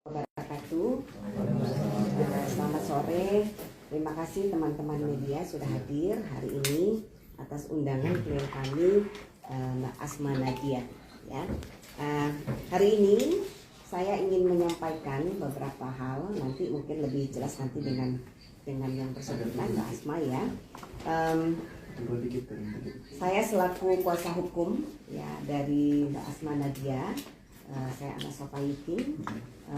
wabarakatuh. Selamat sore. Terima kasih teman-teman media sudah hadir hari ini atas undangan klien kami Mbak Asma Nadia. Ya, hari ini saya ingin menyampaikan beberapa hal. Nanti mungkin lebih jelas nanti dengan yang bersangkutan Mbak Asma ya. Saya selaku kuasa hukum ya dari Mbak Asma Nadia. Saya Ana Sofayuddin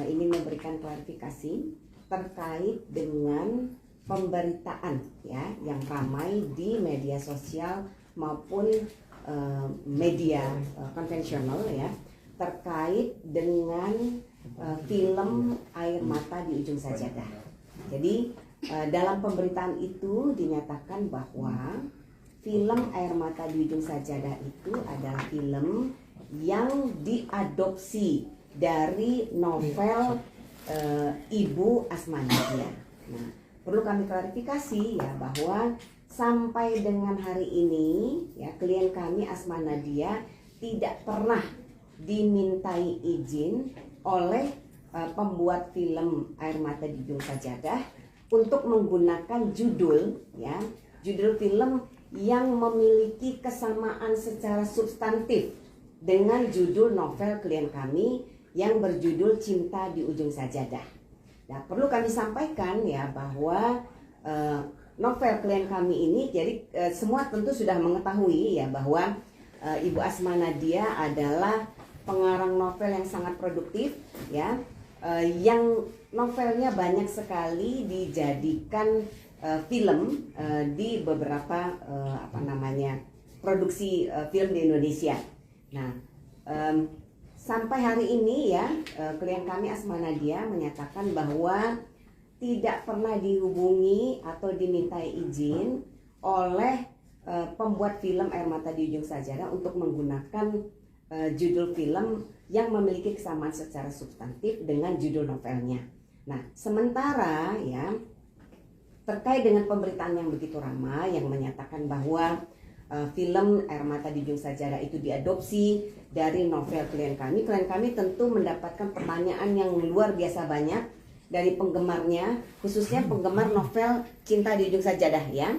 ingin memberikan klarifikasi terkait dengan pemberitaan ya yang ramai di media sosial maupun media konvensional ya terkait dengan film Air Mata di Ujung Sajadah. Jadi dalam pemberitaan itu dinyatakan bahwa film Air Mata di Ujung Sajadah itu adalah film yang diadopsi dari novel Ibu Asma Nadia. Nah, perlu kami klarifikasi ya bahwa sampai dengan hari ini ya klien kami Asma Nadia tidak pernah dimintai izin oleh pembuat film Air Mata di Ujung Sajadah untuk menggunakan judul film yang memiliki kesamaan secara substantif dengan judul novel klien kami yang berjudul Cinta di Ujung Sajadah. Nah, perlu kami sampaikan ya bahwa novel klien kami ini, jadi semua tentu sudah mengetahui ya bahwa Ibu Asma Nadia adalah pengarang novel yang sangat produktif ya, yang novelnya banyak sekali dijadikan film di beberapa produksi film di Indonesia. Nah, sampai hari ini ya klien kami Asma Nadia menyatakan bahwa tidak pernah dihubungi atau dimintai izin oleh pembuat film Air Mata di Ujung Sajadah untuk menggunakan judul film yang memiliki kesamaan secara substantif dengan judul novelnya. Nah, sementara ya terkait dengan pemberitaan yang begitu ramai yang menyatakan bahwa film Air Mata di Ujung Sajadah itu diadopsi dari novel klien kami. Klien kami tentu mendapatkan pertanyaan yang luar biasa banyak dari penggemarnya, khususnya penggemar novel Cinta di Ujung Sajadah ya.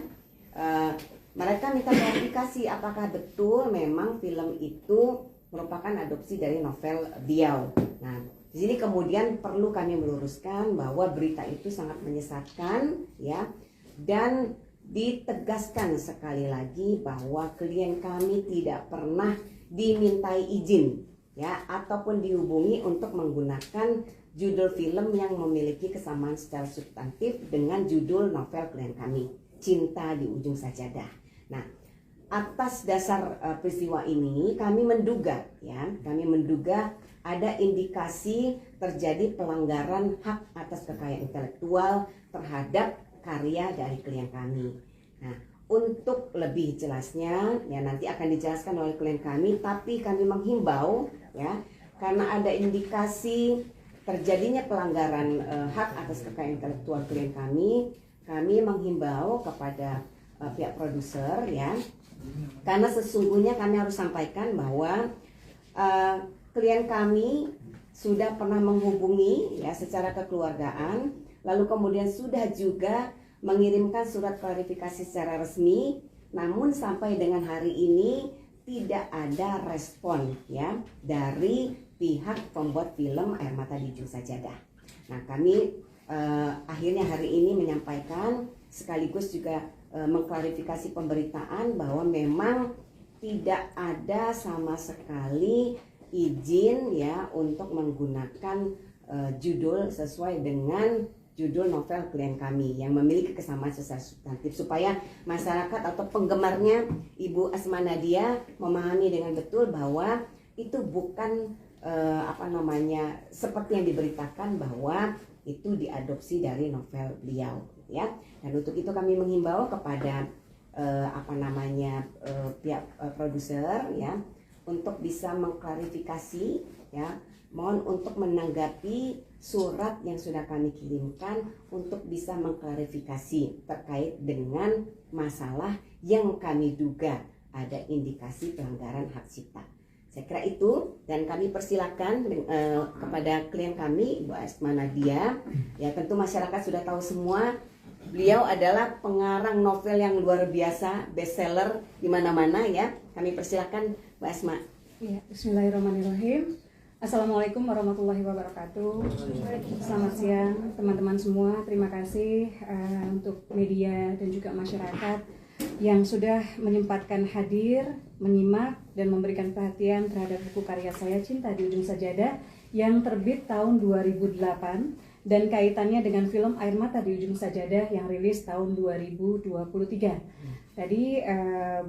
Mereka minta klarifikasi apakah betul memang film itu merupakan adopsi dari novel beliau. Nah, di sini kemudian perlu kami meluruskan bahwa berita itu sangat menyesatkan ya, dan ditegaskan sekali lagi bahwa klien kami tidak pernah dimintai izin ya ataupun dihubungi untuk menggunakan judul film yang memiliki kesamaan secara substantif dengan judul novel klien kami, Cinta di Ujung Sajadah. Nah, atas dasar peristiwa ini kami menduga ada indikasi terjadi pelanggaran hak atas kekayaan intelektual terhadap karya dari klien kami. Nah, untuk lebih jelasnya ya nanti akan dijelaskan oleh klien kami, tapi kami menghimbau ya karena ada indikasi terjadinya pelanggaran hak atas kekayaan intelektual klien kami menghimbau kepada pihak produser ya, karena sesungguhnya kami harus sampaikan bahwa klien kami sudah pernah menghubungi ya secara kekeluargaan, lalu kemudian sudah juga mengirimkan surat klarifikasi secara resmi, namun sampai dengan hari ini tidak ada respon ya dari pihak pembuat film Air Mata di Ujung Sajadah. Nah, kami akhirnya hari ini menyampaikan sekaligus juga mengklarifikasi pemberitaan bahwa memang tidak ada sama sekali izin ya untuk menggunakan judul sesuai dengan judul novel klien kami yang memiliki kesamaan secara substantif, supaya masyarakat atau penggemarnya Ibu Asma Nadia memahami dengan betul bahwa itu bukan seperti yang diberitakan bahwa itu diadopsi dari novel beliau ya. Dan untuk itu kami menghimbau kepada pihak produser ya untuk bisa mengklarifikasi ya, mohon untuk menanggapi surat yang sudah kami kirimkan untuk bisa mengklarifikasi terkait dengan masalah yang kami duga ada indikasi pelanggaran hak cipta. Saya kira itu, dan kami persilakan kepada klien kami Ibu Asma Nadia. Ya tentu masyarakat sudah tahu semua, beliau adalah pengarang novel yang luar biasa, bestseller di mana-mana ya. Kami persilakan Bu Asma. Ya, Bismillahirrahmanirrahim. Assalamualaikum warahmatullahi wabarakatuh. Selamat siang teman-teman semua. Terima kasih untuk media dan juga masyarakat yang sudah menyempatkan hadir, menyimak, dan memberikan perhatian terhadap buku karya saya Cinta di Ujung Sajadah yang terbit tahun 2008 dan kaitannya dengan film Air Mata di Ujung Sajadah yang rilis tahun 2023. Tadi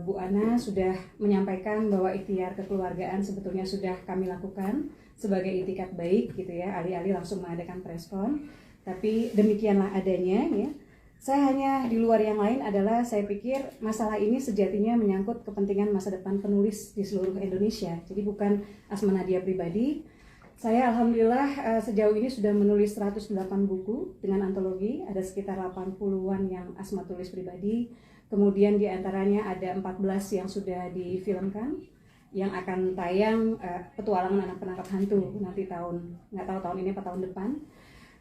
Bu Ana sudah menyampaikan bahwa ikhtiar kekeluargaan sebetulnya sudah kami lakukan sebagai itikat baik gitu ya, alih-alih langsung mengadakan preskon. Tapi demikianlah adanya ya. Saya hanya di luar yang lain adalah saya pikir masalah ini sejatinya menyangkut kepentingan masa depan penulis di seluruh Indonesia. Jadi bukan Asma Nadia pribadi. Saya alhamdulillah sejauh ini sudah menulis 108 buku dengan antologi, ada sekitar 80-an yang Asma tulis pribadi. Kemudian di antaranya ada 14 yang sudah difilmkan, yang akan tayang Petualangan Anak Penangkap Hantu nanti nggak tahu tahun ini atau tahun depan.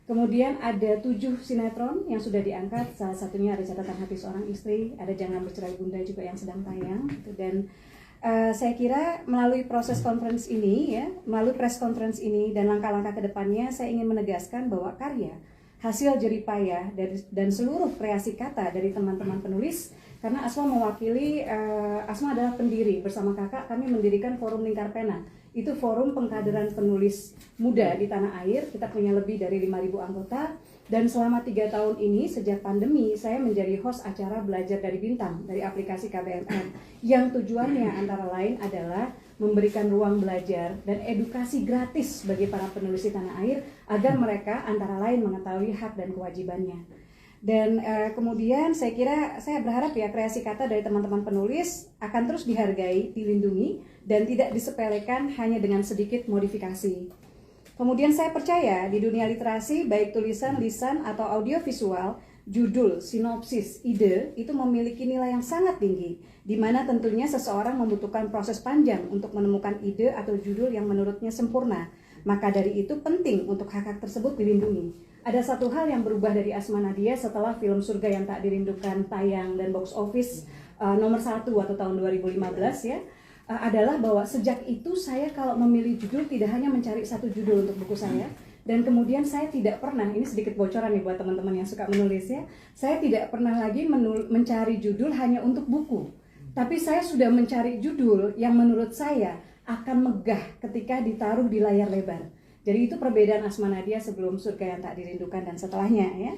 Kemudian ada 7 sinetron yang sudah diangkat, salah satunya ada Catatan Hati Seorang Istri, ada Jangan Bercerai Bunda juga yang sedang tayang. Dan saya kira melalui proses conference ini ya, melalui press conference ini dan langkah-langkah ke depannya, saya ingin menegaskan bahwa karya, hasil jeripayah dan seluruh kreasi kata dari teman-teman penulis, karena Asma mewakili, Asma adalah pendiri bersama kakak, kami mendirikan Forum Lingkar Pena. Itu forum pengkaderan penulis muda di tanah air. Kita punya lebih dari 5.000 anggota. Dan selama 3 tahun ini, sejak pandemi, saya menjadi host acara Belajar dari Bintang dari aplikasi KBMN. Yang tujuannya antara lain adalah memberikan ruang belajar dan edukasi gratis bagi para penulis di tanah air agar mereka antara lain mengetahui hak dan kewajibannya. Dan kemudian saya berharap ya kreasi kata dari teman-teman penulis akan terus dihargai, dilindungi, dan tidak disepelekan hanya dengan sedikit modifikasi. Kemudian saya percaya di dunia literasi, baik tulisan, lisan, atau audiovisual, judul, sinopsis, ide itu memiliki nilai yang sangat tinggi, di mana tentunya seseorang membutuhkan proses panjang untuk menemukan ide atau judul yang menurutnya sempurna. Maka dari itu penting untuk hak-hak tersebut dilindungi. Ada satu hal yang berubah dari Asma Nadia setelah film Surga Yang Tak Dirindukan tayang dan box office nomor 1 atau tahun 2015 ya, adalah bahwa sejak itu saya kalau memilih judul tidak hanya mencari satu judul untuk buku saya, dan kemudian saya tidak pernah, ini sedikit bocoran nih buat teman-teman yang suka menulis ya, saya tidak pernah lagi mencari judul hanya untuk buku, tapi saya sudah mencari judul yang menurut saya akan megah ketika ditaruh di layar lebar. Jadi itu perbedaan Asma Nadia sebelum Surga Yang Tak Dirindukan dan setelahnya ya.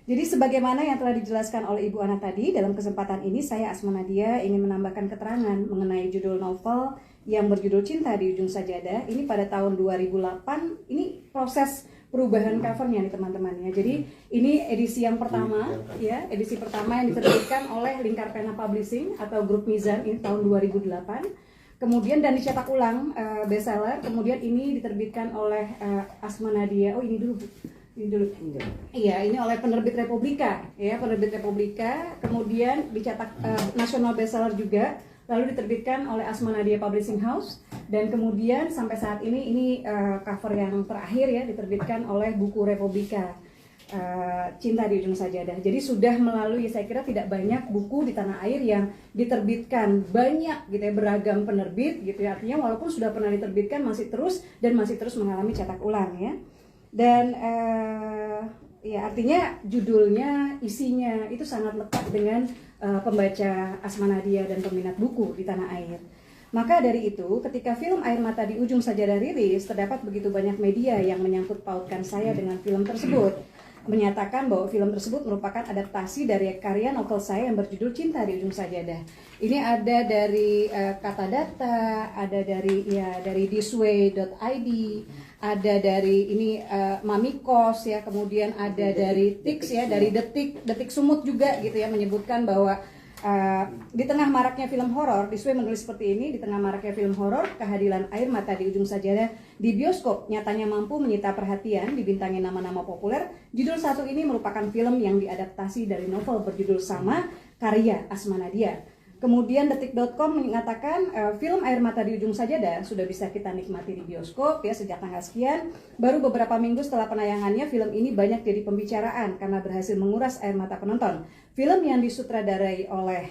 Jadi sebagaimana yang telah dijelaskan oleh Ibu Ana tadi, dalam kesempatan ini saya Asma Nadia ingin menambahkan keterangan mengenai judul novel yang berjudul Cinta di Ujung Sajadah. Ini pada tahun 2008, ini proses perubahan covernya nih teman-teman ya. Jadi ini edisi yang pertama ya, edisi pertama yang diterbitkan oleh Lingkar Pena Publishing atau Grup Mizan ini tahun 2008. Kemudian dan dicetak ulang bestseller. Kemudian ini diterbitkan oleh Asma Nadia. Oh ini dulu. Iya, ini oleh penerbit Republika, ya penerbit Republika. Kemudian dicetak nasional bestseller juga. Lalu diterbitkan oleh Asma Nadia Publishing House. Dan kemudian sampai saat ini cover yang terakhir ya diterbitkan oleh buku Republika. Cinta di Ujung Sajadah. Jadi sudah melalui, saya kira tidak banyak buku di tanah air yang diterbitkan banyak gitu ya, beragam penerbit gitu ya. Artinya walaupun sudah pernah diterbitkan masih terus mengalami cetak ulang ya. Dan ya artinya judulnya, isinya itu sangat lekat dengan pembaca Asma Nadia dan peminat buku di tanah air. Maka dari itu, ketika film Air Mata di Ujung Sajadah rilis, terdapat begitu banyak media yang menyangkut pautkan saya dengan film tersebut, menyatakan bahwa film tersebut merupakan adaptasi dari karya novel saya yang berjudul Cinta di Ujung Sajadah. Ini ada dari Kata Data, ada dari thisway.id, ada dari ini Mamikos ya, kemudian ada dari Tix ya, dari Detik Sumut juga gitu ya, menyebutkan bahwa di tengah maraknya film horor, Thisway menulis seperti ini, di tengah maraknya film horor, kehadiran Air Mata di Ujung Sajadah di bioskop nyatanya mampu menyita perhatian, dibintangi nama-nama populer. Judul satu ini merupakan film yang diadaptasi dari novel berjudul sama, karya Asma Nadia. Kemudian detik.com mengatakan film Air Mata di Ujung Sajadah sudah bisa kita nikmati di bioskop ya sejak tanggal sekian. Baru beberapa minggu setelah penayangannya, film ini banyak jadi pembicaraan karena berhasil menguras air mata penonton. Film yang disutradarai oleh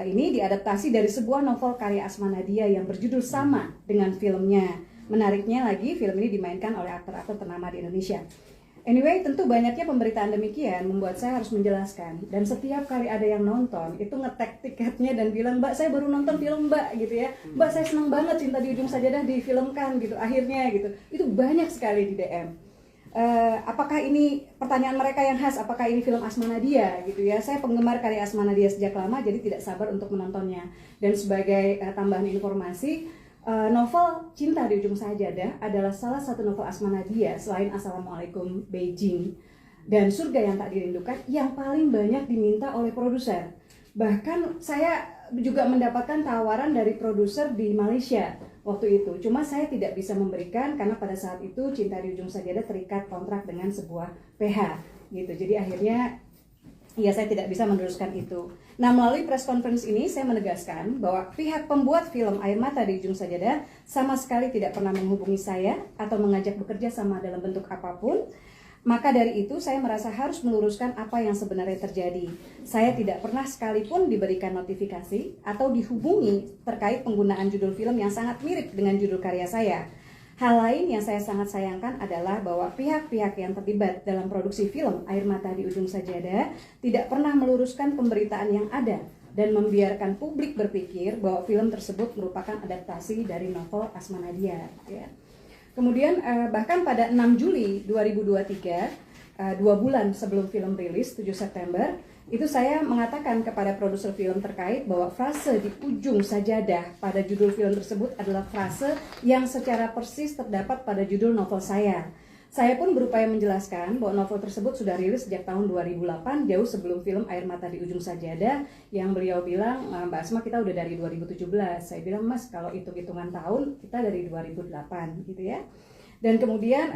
ini diadaptasi dari sebuah novel karya Asma Nadia yang berjudul sama dengan filmnya. Menariknya lagi, film ini dimainkan oleh aktor-aktor ternama di Indonesia. Anyway, tentu banyaknya pemberitaan demikian membuat saya harus menjelaskan. Dan setiap kali ada yang nonton, itu nge-tag tiketnya dan bilang, "Mbak, saya baru nonton film Mbak," gitu ya. "Mbak, saya senang banget Cinta di Ujung Sajadah difilmkan," gitu, akhirnya gitu. Itu banyak sekali di DM. Apakah ini pertanyaan mereka yang khas, apakah ini film Asma Nadia gitu ya. Saya penggemar karya Asma Nadia sejak lama, jadi tidak sabar untuk menontonnya. Dan sebagai tambahan informasi, novel Cinta di Ujung Sajadah adalah salah satu novel Asma Nadia selain Assalamualaikum Beijing dan Surga yang Tak Dirindukan yang paling banyak diminta oleh produser. Bahkan saya juga mendapatkan tawaran dari produser di Malaysia waktu itu. Cuma saya tidak bisa memberikan karena pada saat itu Cinta di Ujung Sajadah terikat kontrak dengan sebuah PH gitu. Jadi akhirnya ya saya tidak bisa meneruskan itu. Nah, melalui press conference ini saya menegaskan bahwa pihak pembuat film Air Mata di Ujung Sajadah sama sekali tidak pernah menghubungi saya atau mengajak bekerja sama dalam bentuk apapun. Maka dari itu saya merasa harus meluruskan apa yang sebenarnya terjadi. Saya tidak pernah sekalipun diberikan notifikasi atau dihubungi terkait penggunaan judul film yang sangat mirip dengan judul karya saya. Hal lain yang saya sangat sayangkan adalah bahwa pihak-pihak yang terlibat dalam produksi film Air Mata di Ujung Sajadah tidak pernah meluruskan pemberitaan yang ada dan membiarkan publik berpikir bahwa film tersebut merupakan adaptasi dari novel Asma Nadia. Ya. Kemudian bahkan pada 6 Juli 2023, 2 bulan sebelum film rilis 7 September, itu saya mengatakan kepada produser film terkait bahwa frase di ujung sajadah pada judul film tersebut adalah frase yang secara persis terdapat pada judul novel saya. Saya pun berupaya menjelaskan bahwa novel tersebut sudah rilis sejak tahun 2008, jauh sebelum film Air Mata di Ujung Sajadah, yang beliau bilang, "Mbak Asma, kita udah dari 2017. Saya bilang, "Mas, kalau hitung-hitungan tahun, kita dari 2008 gitu ya. Dan kemudian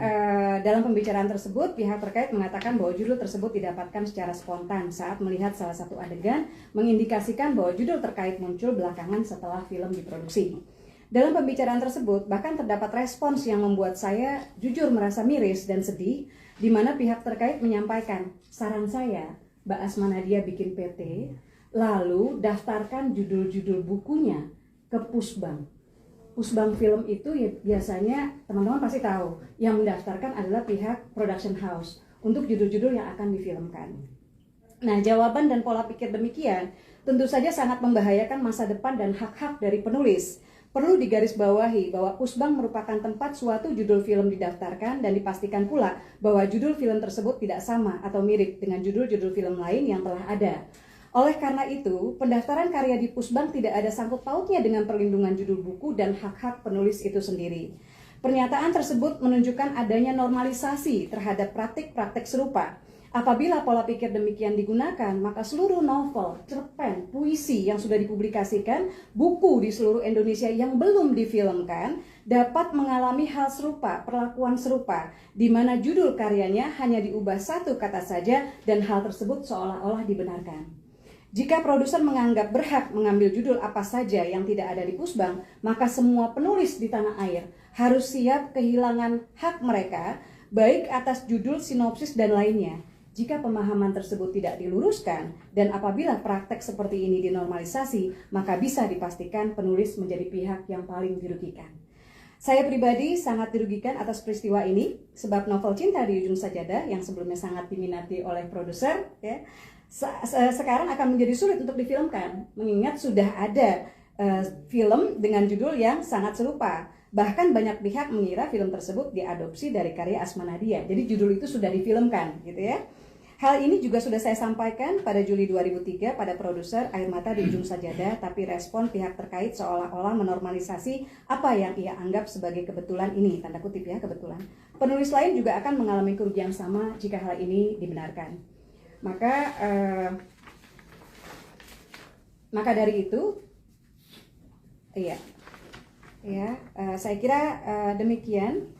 dalam pembicaraan tersebut pihak terkait mengatakan bahwa judul tersebut didapatkan secara spontan saat melihat salah satu adegan mengindikasikan bahwa judul terkait muncul belakangan setelah film diproduksi. Dalam pembicaraan tersebut bahkan terdapat respons yang membuat saya jujur merasa miris dan sedih, di mana pihak terkait menyampaikan, "Saran saya, Mbak Asma Nadia bikin PT, lalu daftarkan judul-judul bukunya ke Pusbang." Pusbang Film itu ya biasanya teman-teman pasti tahu yang mendaftarkan adalah pihak production house untuk judul-judul yang akan difilmkan. Nah, jawaban dan pola pikir demikian tentu saja sangat membahayakan masa depan dan hak-hak dari penulis. Perlu digarisbawahi bahwa Pusbang merupakan tempat suatu judul film didaftarkan dan dipastikan pula bahwa judul film tersebut tidak sama atau mirip dengan judul-judul film lain yang telah ada. Oleh karena itu, pendaftaran karya di Pusbang tidak ada sangkut pautnya dengan perlindungan judul buku dan hak-hak penulis itu sendiri. Pernyataan tersebut menunjukkan adanya normalisasi terhadap praktik-praktik serupa. Apabila pola pikir demikian digunakan, maka seluruh novel, cerpen, puisi yang sudah dipublikasikan, buku di seluruh Indonesia yang belum difilmkan, dapat mengalami hal serupa, perlakuan serupa, di mana judul karyanya hanya diubah satu kata saja dan hal tersebut seolah-olah dibenarkan. Jika produser menganggap berhak mengambil judul apa saja yang tidak ada di Pusbang, maka semua penulis di tanah air harus siap kehilangan hak mereka, baik atas judul, sinopsis, dan lainnya. Jika pemahaman tersebut tidak diluruskan, dan apabila praktek seperti ini dinormalisasi, maka bisa dipastikan penulis menjadi pihak yang paling dirugikan. Saya pribadi sangat dirugikan atas peristiwa ini, sebab novel Cinta di Ujung Sajadah yang sebelumnya sangat diminati oleh produser, ya, sekarang akan menjadi sulit untuk difilmkan, mengingat sudah ada film dengan judul yang sangat serupa. Bahkan banyak pihak mengira film tersebut diadopsi dari karya Asma Nadia. Jadi judul itu sudah difilmkan, gitu ya. Hal ini juga sudah saya sampaikan pada Juli 2003 pada produser Air Mata di Ujung Sajadah, tapi respon pihak terkait seolah-olah menormalisasi apa yang ia anggap sebagai kebetulan ini, tanda kutip ya, kebetulan. Penulis lain juga akan mengalami kerugian sama jika hal ini dibenarkan. Maka dari itu, saya kira demikian.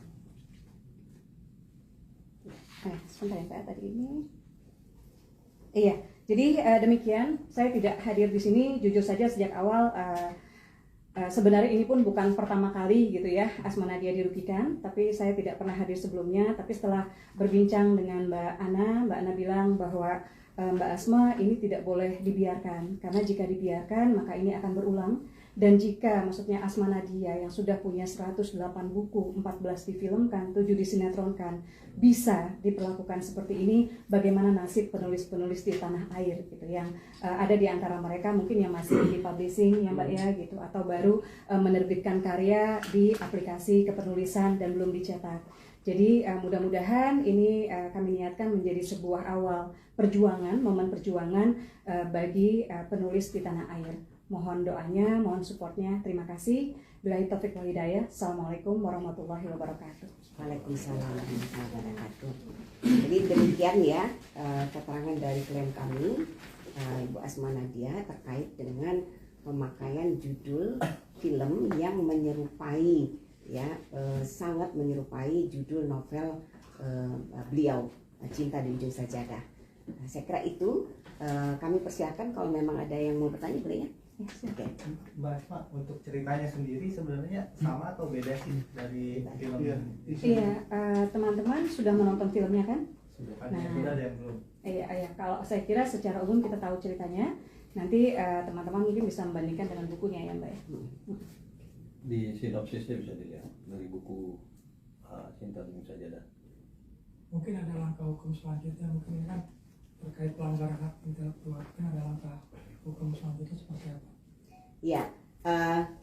Sebentar ya Pak, tadi ini. Jadi demikian, saya tidak hadir di sini. Jujur saja sejak awal sebenarnya ini pun bukan pertama kali gitu ya Asma Nadia dirugikan, tapi saya tidak pernah hadir sebelumnya. Tapi setelah berbincang dengan Mbak Ana bilang bahwa Mbak Asma ini tidak boleh dibiarkan, karena jika dibiarkan maka ini akan berulang. Dan jika maksudnya Asma Nadia yang sudah punya 108 buku, 14 difilmkan, 7 disinetronkan, bisa diperlakukan seperti ini, bagaimana nasib penulis-penulis di tanah air gitu yang ada di antara mereka mungkin yang masih di publishing ya Mbak ya gitu, atau baru menerbitkan karya di aplikasi kepenulisan dan belum dicetak. Jadi mudah-mudahan ini kami niatkan menjadi sebuah awal perjuangan, momen perjuangan bagi penulis di tanah air. Mohon doanya, mohon supportnya. Terima kasih. Billahi taufiq wal hidayah. Assalamualaikum warahmatullahi wabarakatuh. Waalaikumsalam warahmatullahi wabarakatuh. Jadi demikian ya keterangan dari klien kami, Ibu Asma Nadia, terkait dengan pemakaian judul film yang menyerupai ya sangat menyerupai judul novel beliau, Cinta di Ujung Sajadah. Saya kira itu kami persiapkan kalau memang ada yang mau bertanya boleh ya. Oke. Mbak Asma, untuk ceritanya sendiri sebenarnya sama atau beda sih dari film ini? Iya, teman-teman sudah menonton filmnya kan? Sudah ada yang belum? Iya, kalau saya kira secara umum kita tahu ceritanya. Nanti teman-teman mungkin bisa membandingkan dengan bukunya ya Mbak ya. Di sinopsisnya bisa dilihat dari buku Cinta di Ujung Sajadah. Mungkin ada langkah hukum selanjutnya, mungkin kan terkait pelanggaran hak intelektual, mungkin ada langkah hukum selanjutnya seperti apa? Ya,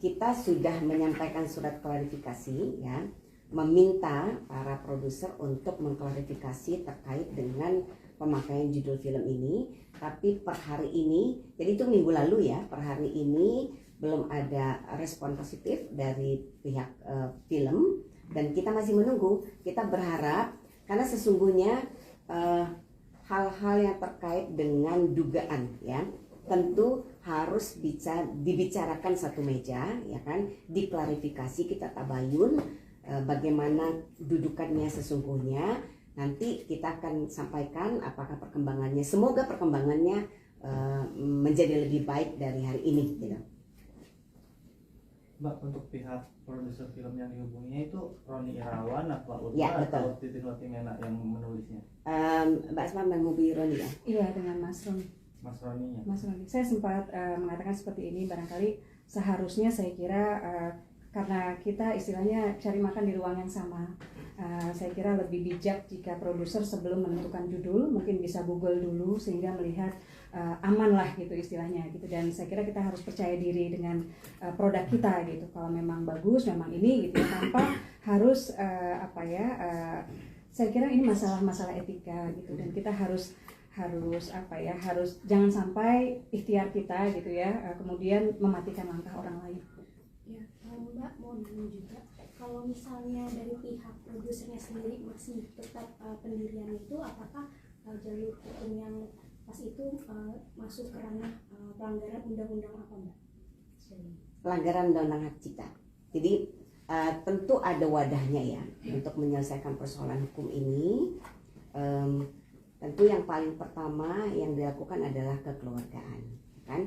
kita sudah menyampaikan surat klarifikasi ya, meminta para produser untuk mengklarifikasi terkait dengan pemakaian judul film ini. Tapi per hari ini, jadi itu minggu lalu ya, per hari ini belum ada respon positif dari pihak film dan kita masih menunggu. Kita berharap karena sesungguhnya hal-hal yang terkait dengan dugaan ya tentu harus dibicarakan satu meja ya kan, diklarifikasi, kita tabayun bagaimana dudukannya sesungguhnya. Nanti kita akan sampaikan apakah perkembangannya, semoga perkembangannya menjadi lebih baik dari hari ini gitu. Mbak, untuk pihak produser film yang dihubunginya itu Roni Irawan atau Utma Ya, atau Titin Watimena yang menulisnya? Mbak Asma menghubungi Roni ya? Iya, dengan Mas Roni. Mas Roni ya? Mas Roni, saya sempat mengatakan seperti ini, barangkali seharusnya saya kira karena kita istilahnya cari makan di ruang yang sama, saya kira lebih bijak jika produser sebelum menentukan judul mungkin bisa Google dulu sehingga melihat aman lah gitu istilahnya gitu. Dan saya kira kita harus percaya diri dengan produk kita gitu, kalau memang bagus memang ini gitu ya, tanpa harus saya kira ini masalah etika gitu, dan kita harus jangan sampai ikhtiar kita gitu ya kemudian mematikan langkah orang lain. Ya, Mbak mau nanya juga, kalau misalnya dari pihak produsernya sendiri masih tetap pendiriannya itu, apakah jalur hukum yang pas itu masuk ke ranah pelanggaran undang-undang apa Mbak? Pelanggaran undang-undang hak cipta. Jadi tentu ada wadahnya ya untuk menyelesaikan persoalan hukum ini. Tentu yang paling pertama yang dilakukan adalah kekeluargaan, kan?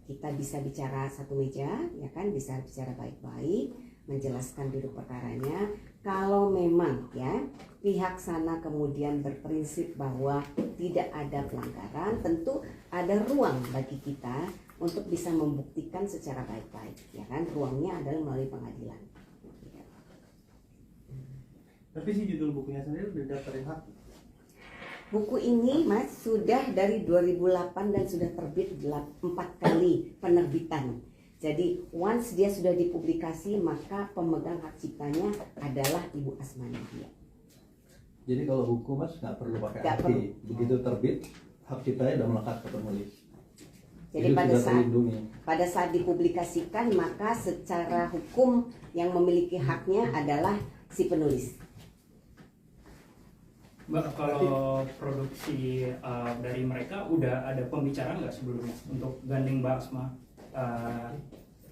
Kita bisa bicara satu meja, ya kan? Bisa bicara baik-baik, menjelaskan duduk perkaranya. Kalau memang ya pihak sana kemudian berprinsip bahwa tidak ada pelanggaran, tentu ada ruang bagi kita untuk bisa membuktikan secara baik-baik, ya kan? Ruangnya adalah melalui pengadilan. Tapi si judul bukunya sendiri udah daftarin hak? Buku ini Mas sudah dari 2008 dan sudah terbit 4 kali penerbitan. Jadi once dia sudah dipublikasi maka pemegang hak ciptanya adalah Ibu Asma Nadia. Jadi kalau buku Mas nggak perlu pakai Nggak arti, perlu. begitu terbit hak ciptanya udah melekat ke penulis. Jadi pada saat dipublikasikan maka secara hukum yang memiliki haknya adalah si penulis. Mbak, kalau produksi dari mereka udah ada pembicaraan nggak sebelumnya untuk gandeng Mbak Asma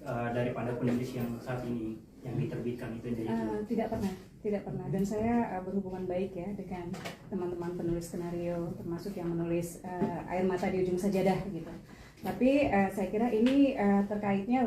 daripada penulis yang saat ini yang diterbitkan itu jadi Tidak pernah. Dan saya berhubungan baik ya dengan teman-teman penulis skenario, termasuk yang menulis Air Mata di Ujung Sajadah gitu. Tapi saya kira ini terkaitnya